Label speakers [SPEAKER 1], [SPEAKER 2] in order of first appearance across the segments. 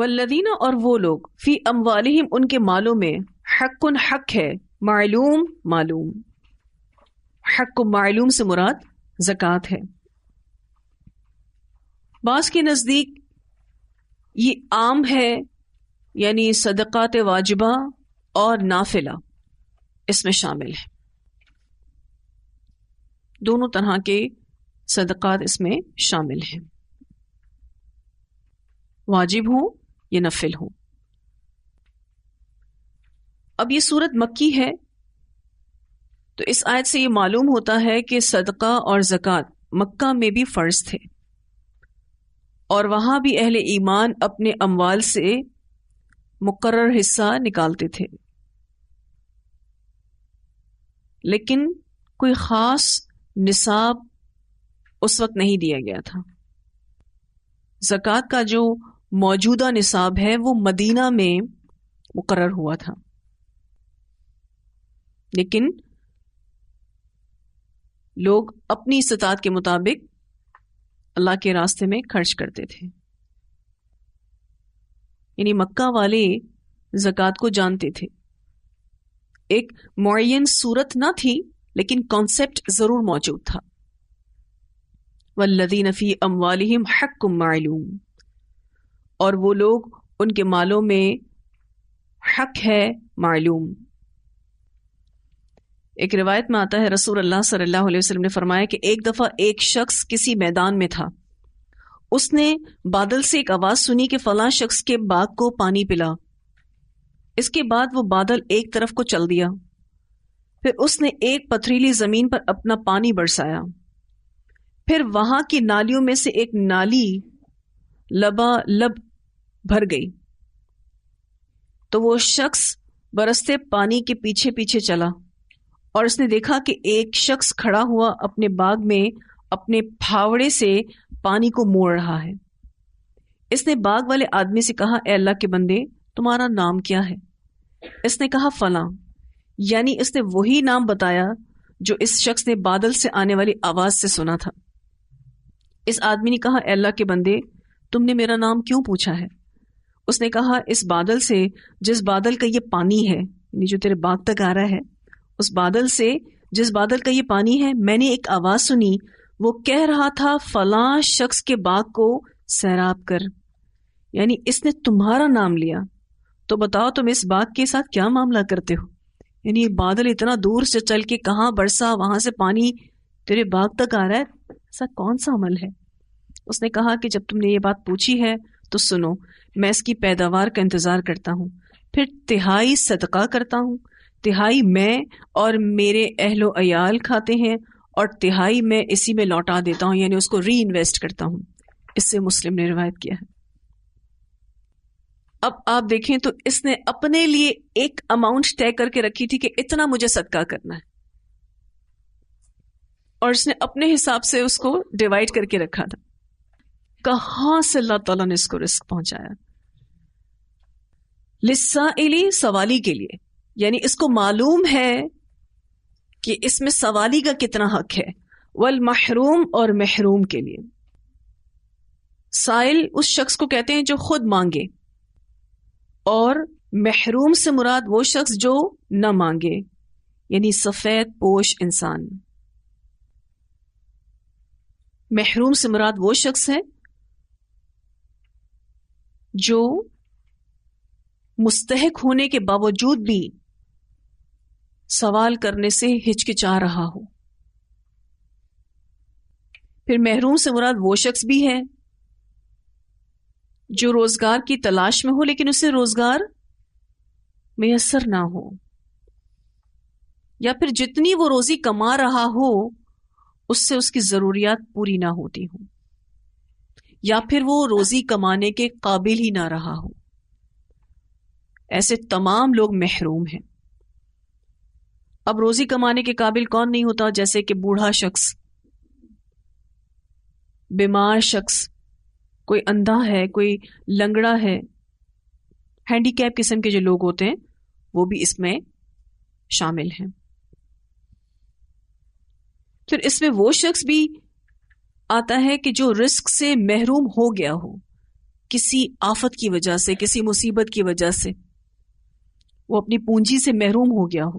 [SPEAKER 1] والذین اور وہ لوگ فی اموالہم ان کے مالوں میں حق حق ہے معلوم معلوم. حق معلوم سے مراد زکوٰۃ ہے. بعض کے نزدیک یہ عام ہے یعنی صدقات واجبہ اور نافلہ اس میں شامل ہے. دونوں طرح کے صدقات اس میں شامل ہیں، واجب ہوں یا نفل ہوں. اب یہ سورت مکی ہے تو اس آیت سے یہ معلوم ہوتا ہے کہ صدقہ اور زکوٰۃ مکہ میں بھی فرض تھے اور وہاں بھی اہل ایمان اپنے اموال سے مقرر حصہ نکالتے تھے، لیکن کوئی خاص نصاب اس وقت نہیں دیا گیا تھا. زکوٰۃ کا جو موجودہ نصاب ہے وہ مدینہ میں مقرر ہوا تھا، لیکن لوگ اپنی استطاعت کے مطابق اللہ کے راستے میں خرچ کرتے تھے. یعنی مکہ والے زکوٰۃ کو جانتے تھے. ایک معین صورت نہ تھی لیکن کانسیپٹ ضرور موجود تھا. والذین فی اموالہم حق معلوم، اور وہ لوگ ان کے مالوں میں حق ہے معلوم. ایک روایت میں آتا ہے رسول اللہ صلی اللہ علیہ وسلم نے فرمایا کہ ایک دفعہ ایک شخص کسی میدان میں تھا، اس نے بادل سے ایک آواز سنی کہ فلاں شخص کے باغ کو پانی پلا. اس کے بعد وہ بادل ایک طرف کو چل دیا، پھر اس نے ایک پتھریلی زمین پر اپنا پانی برسایا، پھر وہاں کی نالیوں میں سے ایک نالی لبالب بھر گئی تو وہ شخص برستے پانی کے پیچھے پیچھے چلا اور اس نے دیکھا کہ ایک شخص کھڑا ہوا اپنے باغ میں اپنے پھاوڑے سے پانی کو موڑ رہا ہے. اس نے باغ والے آدمی سے کہا اے اللہ کے بندے تمہارا نام کیا ہے؟ اس نے کہا فلاں، یعنی اس نے وہی نام بتایا جو اس شخص نے بادل سے آنے والی آواز سے سنا تھا. اس آدمی نے کہا اے اللہ کے بندے تم نے میرا نام کیوں پوچھا ہے؟ اس نے کہا اس بادل سے جس بادل کا یہ پانی ہے، یعنی جو تیرے باغ تک آ رہا ہے، اس بادل سے جس بادل کا یہ پانی ہے، میں نے ایک آواز سنی، وہ کہہ رہا تھا فلاں شخص کے باغ کو سیراب کر. یعنی اس نے تمہارا نام لیا، تو بتاؤ تم اس باغ کے ساتھ کیا معاملہ کرتے ہو؟ یعنی بادل اتنا دور سے چل کے کہاں برسا، وہاں سے پانی تیرے باغ تک آ رہا ہے، ایسا کون سا عمل ہے؟ اس نے کہا کہ جب تم نے یہ بات پوچھی ہے تو سنو، میں اس کی پیداوار کا انتظار کرتا ہوں، پھر تہائی صدقہ کرتا ہوں، تہائی میں اور میرے اہل و عیال کھاتے ہیں، اور تہائی میں اسی میں لوٹا دیتا ہوں، یعنی اس کو ری انویسٹ کرتا ہوں. اس سے مسلم نے روایت کیا ہے. اب آپ دیکھیں تو اس نے اپنے لیے ایک اماؤنٹ طے کر کے رکھی تھی کہ اتنا مجھے صدقہ کرنا ہے، اور اس نے اپنے حساب سے اس کو ڈیوائڈ کر کے رکھا تھا. کہاں سے اللہ تعالیٰ نے اس کو رزق پہنچایا؟ للسائلی، سوالی کے لیے، یعنی اس کو معلوم ہے کہ اس میں سوالی کا کتنا حق ہے. والمحروم، اور محروم کے لیے. سائل اس شخص کو کہتے ہیں جو خود مانگے، اور محروم سے مراد وہ شخص جو نہ مانگے، یعنی سفید پوش انسان. محروم سے مراد وہ شخص ہے جو مستحق ہونے کے باوجود بھی سوال کرنے سے ہچکچا رہا ہو. پھر محروم سے مراد وہ شخص بھی ہے جو روزگار کی تلاش میں ہو لیکن اسے روزگار میسر نہ ہو، یا پھر جتنی وہ روزی کما رہا ہو اس سے اس کی ضروریات پوری نہ ہوتی ہوں، یا پھر وہ روزی کمانے کے قابل ہی نہ رہا ہو. ایسے تمام لوگ محروم ہیں. اب روزی کمانے کے قابل کون نہیں ہوتا؟ جیسے کہ بوڑھا شخص، بیمار شخص، کوئی اندھا ہے، کوئی لنگڑا ہے، ہینڈی کیپ قسم کے جو لوگ ہوتے ہیں وہ بھی اس میں شامل ہیں. پھر اس میں وہ شخص بھی آتا ہے کہ جو رزق سے محروم ہو گیا ہو، کسی آفت کی وجہ سے، کسی مصیبت کی وجہ سے وہ اپنی پونجی سے محروم ہو گیا ہو.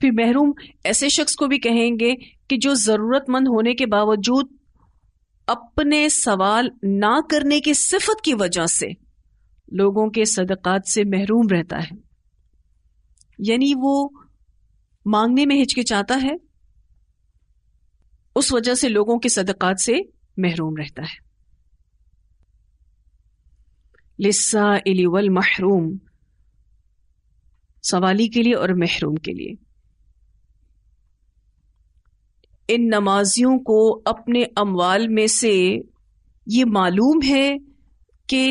[SPEAKER 1] پھر محروم ایسے شخص کو بھی کہیں گے کہ جو ضرورت مند ہونے کے باوجود اپنے سوال نہ کرنے کی صفت کی وجہ سے لوگوں کے صدقات سے محروم رہتا ہے. یعنی وہ مانگنے میں ہچکچاتا ہے، اس وجہ سے لوگوں کے صدقات سے محروم رہتا ہے. للسائل والمحروم، سوالی کے لیے اور محروم کے لیے. ان نمازیوں کو اپنے اموال میں سے یہ معلوم ہے کہ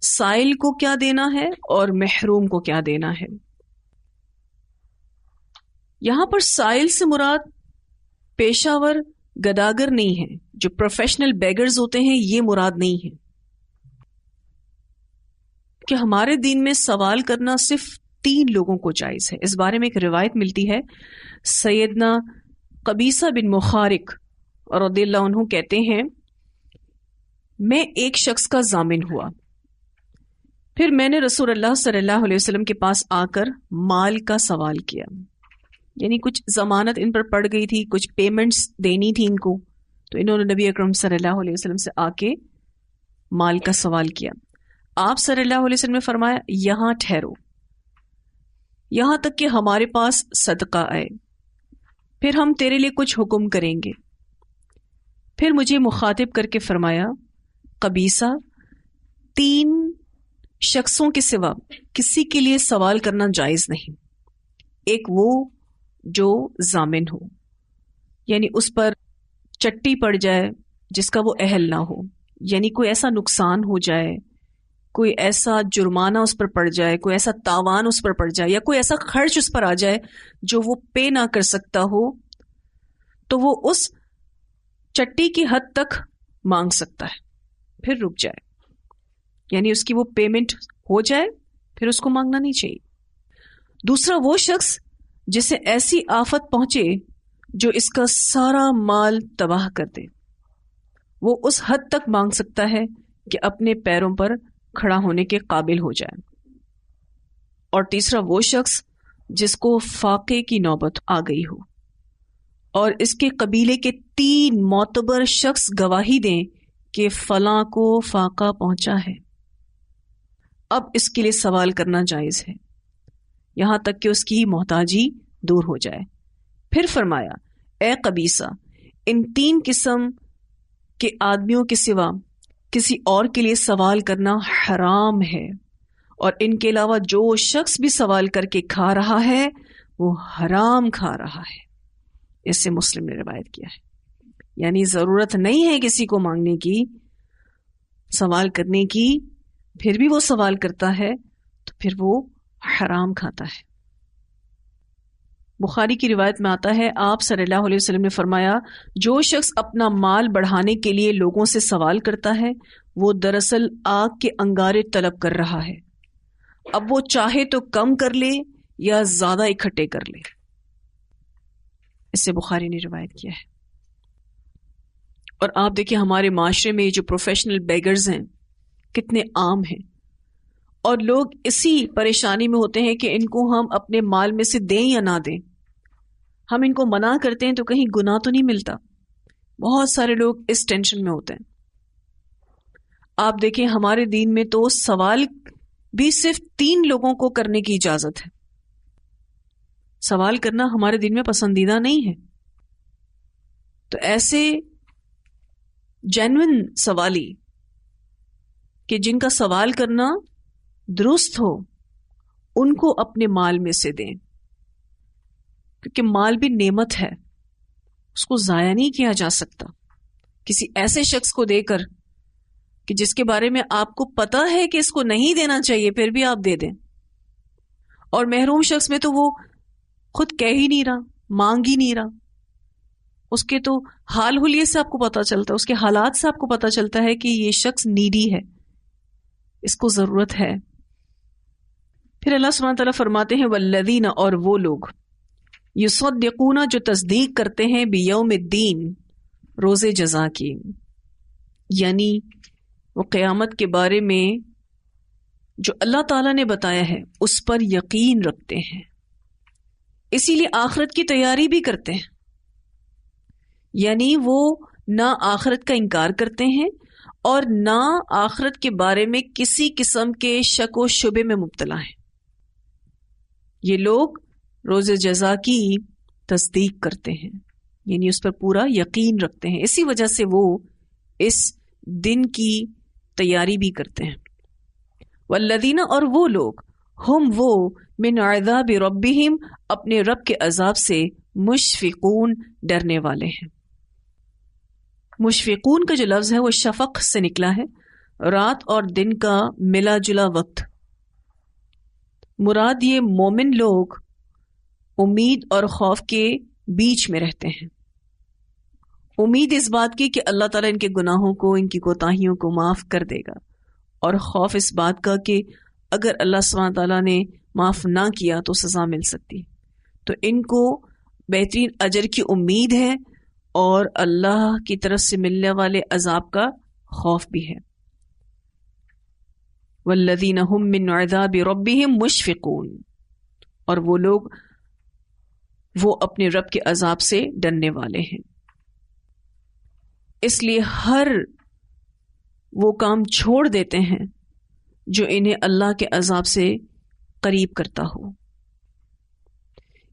[SPEAKER 1] سائل کو کیا دینا ہے اور محروم کو کیا دینا ہے. یہاں پر سائل سے مراد پیشہ ور گداگر نہیں ہے، جو پروفیشنل بیگرز ہوتے ہیں یہ مراد نہیں ہے. کہ ہمارے دین میں سوال کرنا صرف 3 لوگوں کو جائز ہے. اس بارے میں ایک روایت ملتی ہے، سیدنا قبیصہ بن مخارق رضی اللہ عنہ کہتے ہیں میں ایک شخص کا ضامن ہوا، پھر میں نے رسول اللہ صلی اللہ علیہ وسلم کے پاس آ کر مال کا سوال کیا. یعنی کچھ ضمانت ان پر پڑ گئی تھی، کچھ پیمنٹس دینی تھی ان کو، تو انہوں نے نبی اکرم صلی اللہ علیہ وسلم سے آ کے مال کا سوال کیا. آپ صلی اللہ علیہ وسلم نے فرمایا یہاں ٹھہرو یہاں تک کہ ہمارے پاس صدقہ آئے، پھر ہم تیرے لیے کچھ حکم کریں گے. پھر مجھے مخاطب کر کے فرمایا قبیصہ 3 شخصوں کے سوا کسی کے لیے سوال کرنا جائز نہیں. ایک وہ جو ضامن ہو، یعنی اس پر چٹی پڑ جائے جس کا وہ اہل نہ ہو، یعنی کوئی ایسا نقصان ہو جائے، کوئی ایسا جرمانہ اس پر پڑ جائے، کوئی ایسا تاوان اس پر پڑ جائے، یا کوئی ایسا خرچ اس پر آ جائے جو وہ پے نہ کر سکتا ہو، تو وہ اس چٹی کی حد تک مانگ سکتا ہے، پھر رک جائے. یعنی اس کی وہ پیمنٹ ہو جائے پھر اس کو مانگنا نہیں چاہیے. دوسرا وہ شخص جسے ایسی آفت پہنچے جو اس کا سارا مال تباہ کر دے، وہ اس حد تک مانگ سکتا ہے کہ اپنے پیروں پر کھڑا ہونے کے قابل ہو جائے. اور تیسرا وہ شخص جس کو فاقے کی نوبت آ گئی ہو اور اس کے قبیلے کے 3 معتبر شخص گواہی دیں کہ فلاں کو فاقہ پہنچا ہے، اب اس کے لیے سوال کرنا جائز ہے یہاں تک کہ اس کی محتاجی دور ہو جائے. پھر فرمایا اے قبیصہ، ان 3 قسم کے آدمیوں کے سوا کسی اور کے لیے سوال کرنا حرام ہے، اور ان کے علاوہ جو شخص بھی سوال کر کے کھا رہا ہے وہ حرام کھا رہا ہے. اس سے مسلم نے روایت کیا ہے. یعنی ضرورت نہیں ہے کسی کو مانگنے کی، سوال کرنے کی، پھر بھی وہ سوال کرتا ہے تو پھر وہ حرام کھاتا ہے. بخاری کی روایت میں آتا ہے آپ صلی اللہ علیہ وسلم نے فرمایا جو شخص اپنا مال بڑھانے کے لیے لوگوں سے سوال کرتا ہے وہ دراصل آگ کے انگارے طلب کر رہا ہے، اب وہ چاہے تو کم کر لے یا زیادہ اکٹھے کر لے. اس سے بخاری نے روایت کیا ہے. اور آپ دیکھیں ہمارے معاشرے میں جو پروفیشنل بیگرز ہیں کتنے عام ہیں، اور لوگ اسی پریشانی میں ہوتے ہیں کہ ان کو ہم اپنے مال میں سے دیں یا نہ دیں. ہم ان کو منع کرتے ہیں تو کہیں گناہ تو نہیں ملتا. بہت سارے لوگ اس ٹینشن میں ہوتے ہیں. آپ دیکھیں ہمارے دین میں تو سوال بھی صرف 3 لوگوں کو کرنے کی اجازت ہے. سوال کرنا ہمارے دین میں پسندیدہ نہیں ہے. تو ایسے جینوئن سوالی کہ جن کا سوال کرنا درست ہو ان کو اپنے مال میں سے دیں، کیونکہ مال بھی نعمت ہے، اس کو ضائع نہیں کیا جا سکتا. کسی ایسے شخص کو دے کر کہ جس کے بارے میں آپ کو پتا ہے کہ اس کو نہیں دینا چاہیے پھر بھی آپ دے دیں. اور محروم شخص میں تو وہ خود کہہ ہی نہیں رہا، مانگ ہی نہیں رہا، اس کے تو حال حلیے سے آپ کو پتا چلتا ہے، اس کے حالات سے آپ کو پتا چلتا ہے کہ یہ شخص نیڈی ہے، اس کو ضرورت ہے. پھر اللہ سبحانہ تعالیٰ فرماتے ہیں والذین، اور وہ لوگ یصدقون جو تصدیق کرتے ہیں بیوم الدین، روز جزا کی. یعنی وہ قیامت کے بارے میں جو اللہ تعالیٰ نے بتایا ہے اس پر یقین رکھتے ہیں، اسی لیے آخرت کی تیاری بھی کرتے ہیں، یعنی وہ نہ آخرت کا انکار کرتے ہیں اور نہ آخرت کے بارے میں کسی قسم کے شک و شبے میں مبتلا ہیں۔ یہ لوگ روز جزا کی تصدیق کرتے ہیں، یعنی اس پر پورا یقین رکھتے ہیں، اسی وجہ سے وہ اس دن کی تیاری بھی کرتے ہیں۔ والذین، اور وہ لوگ، ہم وہ، من عذاب ربہم، اپنے رب کے عذاب سے، مشفقون، ڈرنے والے ہیں۔ مشفقون کا جو لفظ ہے وہ شفق سے نکلا ہے، رات اور دن کا ملا جلا وقت۔ مراد یہ مومن لوگ امید اور خوف کے بیچ میں رہتے ہیں۔ امید اس بات کی کہ اللہ تعالیٰ ان کے گناہوں کو، ان کی کوتاہیوں کو معاف کر دے گا، اور خوف اس بات کا کہ اگر اللہ سبحانہ تعالیٰ نے معاف نہ کیا تو سزا مل سکتی، تو ان کو بہترین اجر کی امید ہے اور اللہ کی طرف سے ملنے والے عذاب کا خوف بھی ہے۔ والذین هم من عذاب ربهم مشفقون، اور وہ لوگ وہ اپنے رب کے عذاب سے ڈرنے والے ہیں، اس لیے ہر وہ کام چھوڑ دیتے ہیں جو انہیں اللہ کے عذاب سے قریب کرتا ہو۔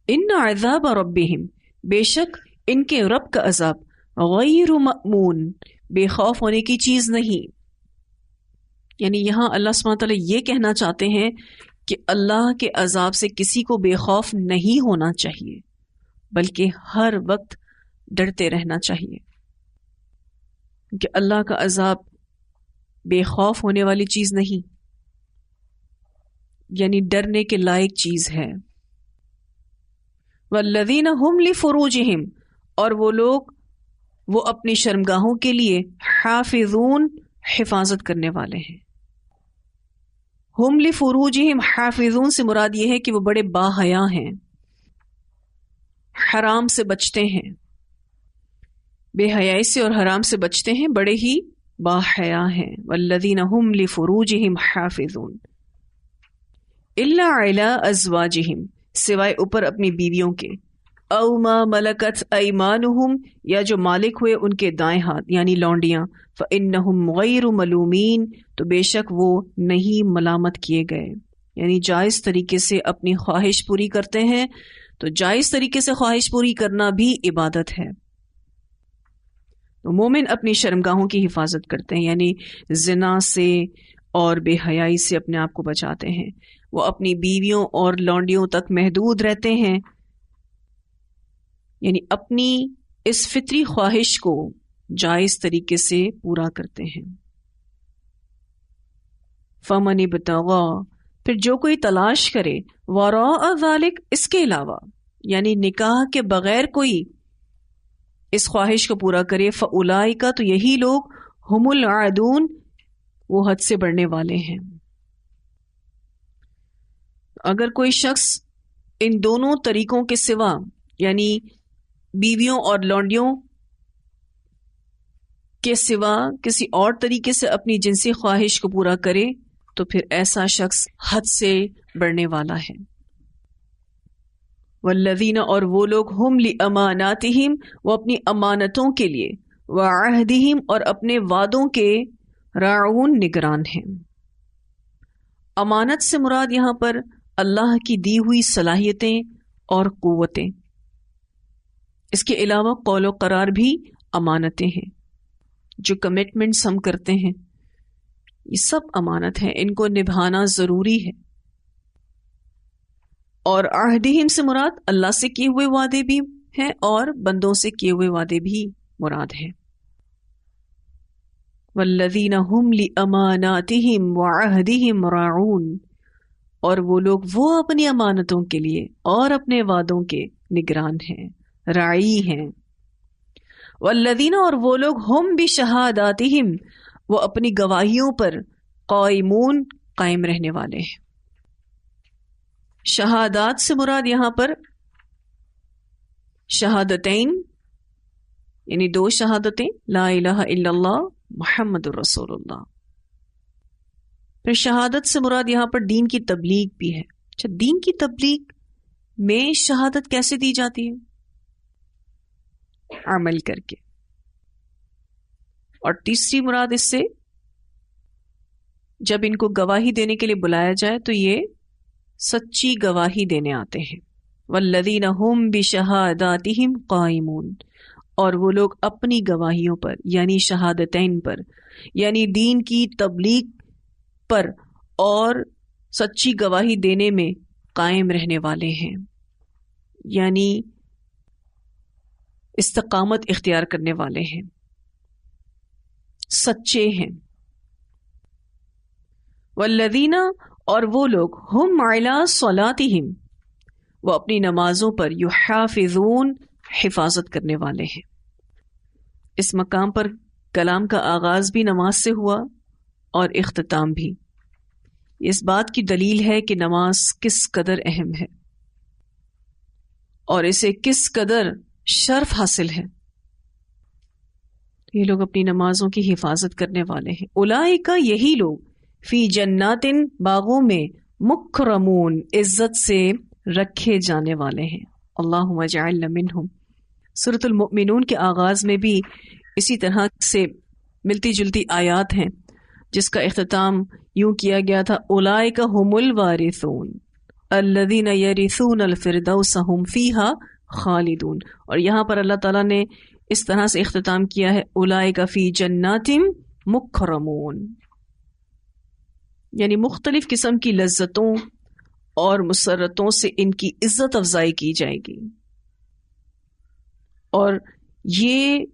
[SPEAKER 1] ان عذاب ربہم، بے شک ان کے رب کا عذاب، غیر مأمون، بے خوف ہونے کی چیز نہیں۔ یعنی یہاں اللہ سبحانہ تعالیٰ یہ کہنا چاہتے ہیں کہ اللہ کے عذاب سے کسی کو بے خوف نہیں ہونا چاہیے، بلکہ ہر وقت ڈرتے رہنا چاہیے، کہ اللہ کا عذاب بے خوف ہونے والی چیز نہیں، یعنی ڈرنے کے لائق چیز ہے۔ والذین هم لفروجہم، اور وہ لوگ وہ اپنی شرمگاہوں کے لیے، حافظون، حفاظت کرنے والے ہیں۔ ہم لفروجہم حافظون سے مراد یہ ہے کہ وہ بڑے باحیا ہیں، حرام سے بچتے ہیں، بے حیائی سے اور حرام سے بچتے ہیں، بڑے ہی باحیا ہیں۔ والذین هم لفروجہم حافظون الا علی ازواجہم، سوائے اوپر اپنی بیویوں کے، او ما ملکت ایمانہم، یا جو مالک ہوئے ان کے دائیں ہاتھ یعنی لونڈیاں، فإنہم غیر ملومین، تو بے شک وہ نہیں ملامت کیے گئے، یعنی جائز طریقے سے اپنی خواہش پوری کرتے ہیں، تو جائز طریقے سے خواہش پوری کرنا بھی عبادت ہے۔ تو مومن اپنی شرمگاہوں کی حفاظت کرتے ہیں، یعنی زنا سے اور بے حیائی سے اپنے آپ کو بچاتے ہیں، وہ اپنی بیویوں اور لونڈیوں تک محدود رہتے ہیں، یعنی اپنی اس فطری خواہش کو جائز طریقے سے پورا کرتے ہیں۔ فَمَنِ ابْتَغَىٰ، پھر جو کوئی تلاش کرے، وَرَاءَ ذَلِكَ، اس کے علاوہ، یعنی نکاح کے بغیر کوئی اس خواہش کو پورا کرے، فَأُولَٰئِكَ، تو یہی لوگ، ہم العادون، وہ حد سے بڑھنے والے ہیں۔ اگر کوئی شخص ان دونوں طریقوں کے سوا، یعنی بیویوں اور لونڈیوں کے سوا کسی اور طریقے سے اپنی جنسی خواہش کو پورا کرے، تو پھر ایسا شخص حد سے بڑھنے والا ہے۔ والذین، اور وہ لوگ، ہم لاماناتہم، وہ اپنی امانتوں کے لیے، وعہدہم، اور اپنے وعدوں کے، راعون، نگران ہیں۔ امانت سے مراد یہاں پر اللہ کی دی ہوئی صلاحیتیں اور قوتیں، اس کے علاوہ قول و قرار بھی امانتیں ہیں، جو کمٹمنٹس ہم کرتے ہیں یہ سب امانت ہیں، ان کو نبھانا ضروری ہے۔ اور عہدہم سے مراد اللہ سے کیے ہوئے وعدے بھی ہیں اور بندوں سے کیے ہوئے وعدے بھی مراد ہیں۔ والذین ہم لاماناتہم وعہدہم راعون، اور وہ لوگ وہ اپنی امانتوں کے لیے اور اپنے وعدوں کے نگران ہیں، راعی ہیں۔ والذین، اور وہ لوگ، ہم بشہاداتہم، وہ اپنی گواہیوں پر، قائمون، قائم رہنے والے ہیں۔ شہادات سے مراد یہاں پر شہادتین، یعنی دو شہادتیں، لا الہ الا اللہ محمد الرسول اللہ. پھر شہادت سے مراد یہاں پر دین کی تبلیغ بھی ہے. اچھا، دین کی تبلیغ میں شہادت کیسے دی جاتی ہے؟ عمل کر کے. اور تیسری مراد اس سے جب ان کو گواہی دینے کے لیے بلایا جائے تو یہ سچی گواہی دینے آتے ہیں. والذین هم بشہاداتہم قائمون، اور وہ لوگ اپنی گواہیوں پر یعنی شہادتین پر یعنی دین کی تبلیغ پر اور سچی گواہی دینے میں قائم رہنے والے ہیں، یعنی استقامت اختیار کرنے والے ہیں، سچے ہیں. والذین، اور وہ لوگ ہم علی صلاتہم، وہ اپنی نمازوں پر یحافظون، حفاظت کرنے والے ہیں. اس مقام پر کلام کا آغاز بھی نماز سے ہوا اور اختتام بھی. اس بات کی دلیل ہے کہ نماز کس قدر اہم ہے اور اسے کس قدر شرف حاصل ہے. یہ لوگ اپنی نمازوں کی حفاظت کرنے والے ہیں. اولئک، یہی لوگ، فی جنات، باغوں میں، مکرمون، عزت سے رکھے جانے والے ہیں. اللہم اجعلنا منہم. سورۃ المؤمنون کے آغاز میں بھی اسی طرح سے ملتی جلتی آیات ہیں جس کا اختتام یوں کیا گیا تھا، اولئک هم الوارثون الذین یرثون الفردوس هم فیہا خالدون. اور یہاں پر اللہ تعالیٰ نے اس طرح سے اختتام کیا ہے، اولئک فی جنات مکرمون، یعنی مختلف قسم کی لذتوں اور مسرتوں سے ان کی عزت افزائی کی جائے گی. اور یہ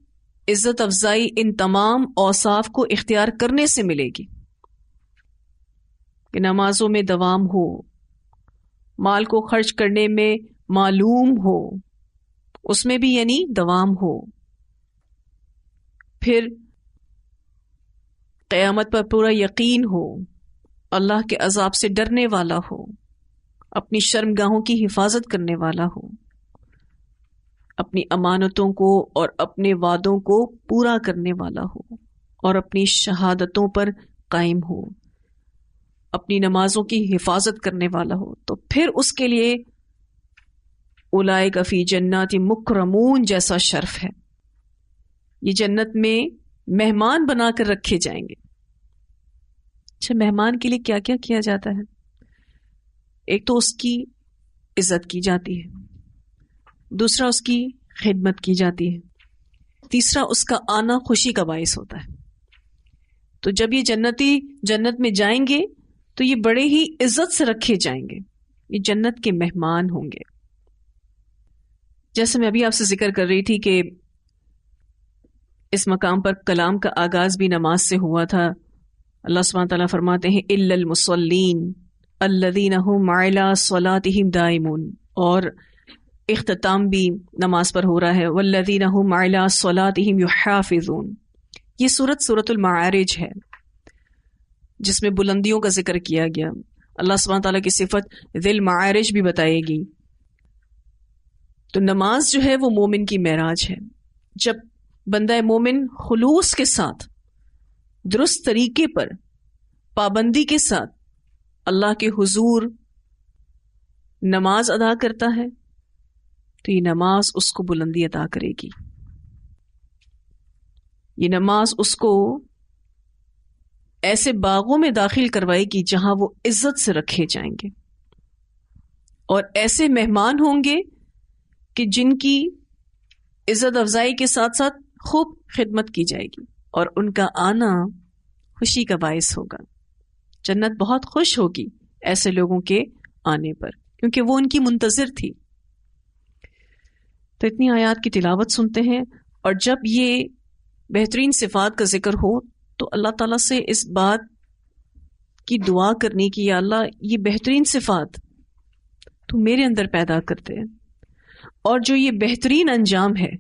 [SPEAKER 1] عزت افزائی ان تمام اوصاف کو اختیار کرنے سے ملے گی کہ نمازوں میں دوام ہو، مال کو خرچ کرنے میں معلوم ہو، اس میں بھی یعنی دوام ہو، پھر قیامت پر پورا یقین ہو، اللہ کے عذاب سے ڈرنے والا ہو، اپنی شرمگاہوں کی حفاظت کرنے والا ہو، اپنی امانتوں کو اور اپنے وعدوں کو پورا کرنے والا ہو، اور اپنی شہادتوں پر قائم ہو، اپنی نمازوں کی حفاظت کرنے والا ہو. تو پھر اس کے لیے اولئک فی جنات مکرمون جیسا شرف ہے. یہ جنت میں مہمان بنا کر رکھے جائیں گے. اچھا، مہمان کے لیے کیا کیا کیا جاتا ہے؟ ایک تو اس کی عزت کی جاتی ہے، دوسرا اس کی خدمت کی جاتی ہے، تیسرا اس کا آنا خوشی کا باعث ہوتا ہے. تو جب یہ جنتی جنت میں جائیں گے تو یہ بڑے ہی عزت سے رکھے جائیں گے، یہ جنت کے مہمان ہوں گے. جیسے میں ابھی آپ سے ذکر کر رہی تھی کہ اس مقام پر کلام کا آغاز بھی نماز سے ہوا تھا. اللہ سبحانہ تعالیٰ فرماتے ہیں الا المصلین الذین هم علی صلاتہم دائمون، اور اختتام بھی نماز پر ہو رہا ہے، والذین هم علی صلاتہم یحافظون. یہ سورۃ المعارج ہے جس میں بلندیوں کا ذکر کیا گیا. اللہ سبحانہ تعالیٰ کی صفت ذی المعارج بھی بتائے گی. تو نماز جو ہے وہ مومن کی معراج ہے. جب بندہ مومن خلوص کے ساتھ، درست طریقے پر، پابندی کے ساتھ اللہ کے حضور نماز ادا کرتا ہے تو یہ نماز اس کو بلندی عطا کرے گی. یہ نماز اس کو ایسے باغوں میں داخل کروائے گی جہاں وہ عزت سے رکھے جائیں گے، اور ایسے مہمان ہوں گے کہ جن کی عزت افزائی کے ساتھ ساتھ خوب خدمت کی جائے گی، اور ان کا آنا خوشی کا باعث ہوگا. جنت بہت خوش ہوگی ایسے لوگوں کے آنے پر، کیونکہ وہ ان کی منتظر تھی. تو اتنی آیات کی تلاوت سنتے ہیں، اور جب یہ بہترین صفات کا ذکر ہو تو اللہ تعالیٰ سے اس بات کی دعا کرنے کی، یا اللہ یہ بہترین صفات تو میرے اندر پیدا کرتے ہیں، اور جو یہ بہترین انجام ہے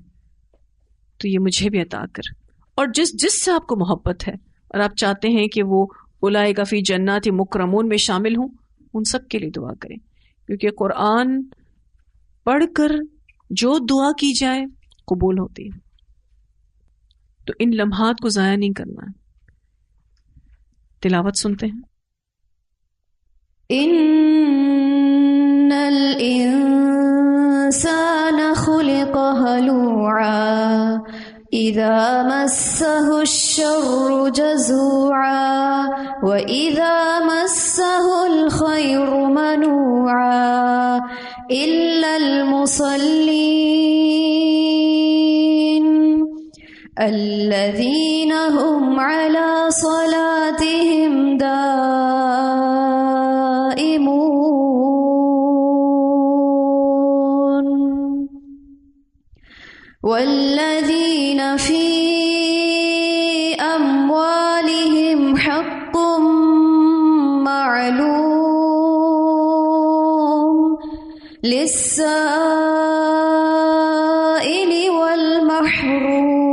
[SPEAKER 1] تو یہ مجھے بھی عطا کر. اور جس سے آپ کو محبت ہے اور آپ چاہتے ہیں کہ وہ اولئک فی جنات مکرمون میں شامل ہوں، ان سب کے لیے دعا کریں، کیونکہ قرآن پڑھ کر جو دعا کی جائے قبول ہوتی ہے. تو ان لمحات کو ضائع نہیں کرنا ہے. تلاوت سنتے ہیں.
[SPEAKER 2] ان الانسان خلق هلوعا اذا مسه الشر جزوعا واذا مسه الخير منوعا الا المصلين الذين هم على صلاتهم دائمون والذين في أموالهم حق معلوم للسائل والمحروم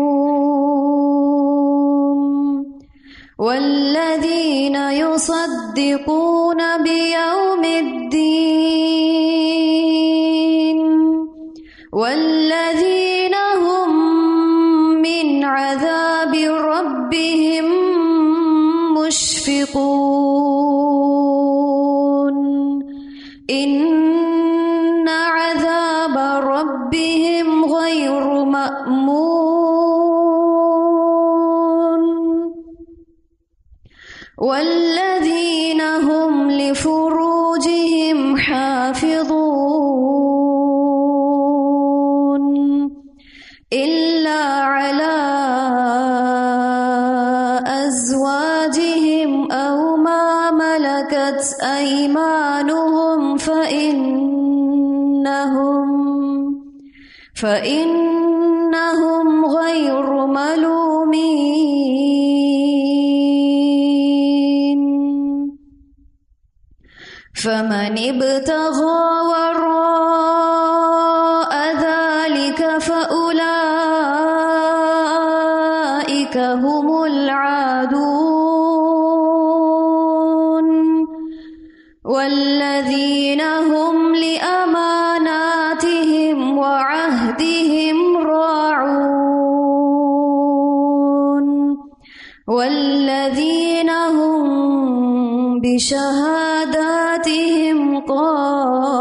[SPEAKER 2] والذين يصدقون بيوم الدين والذين هم من عذاب ربهم مشفقون إن عذاب ربهم غير مأمون والذين هم لفروجهم حافظون إلا على أزواجهم أو ما ملكت أيمانهم فإنهم غير ملومين فمن ابتغى وراء ذلك فأولئك هم العادون والذين هم لأماناتهم وعهدهم راعون والذين هم بشهاداتهم قائمون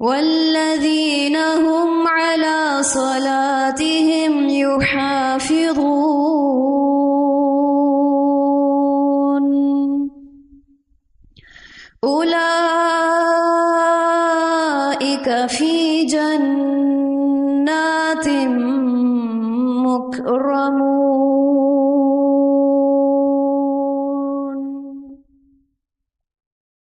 [SPEAKER 2] والذين هم على صلاتهم يحافظون أولئك في جنات مكرمون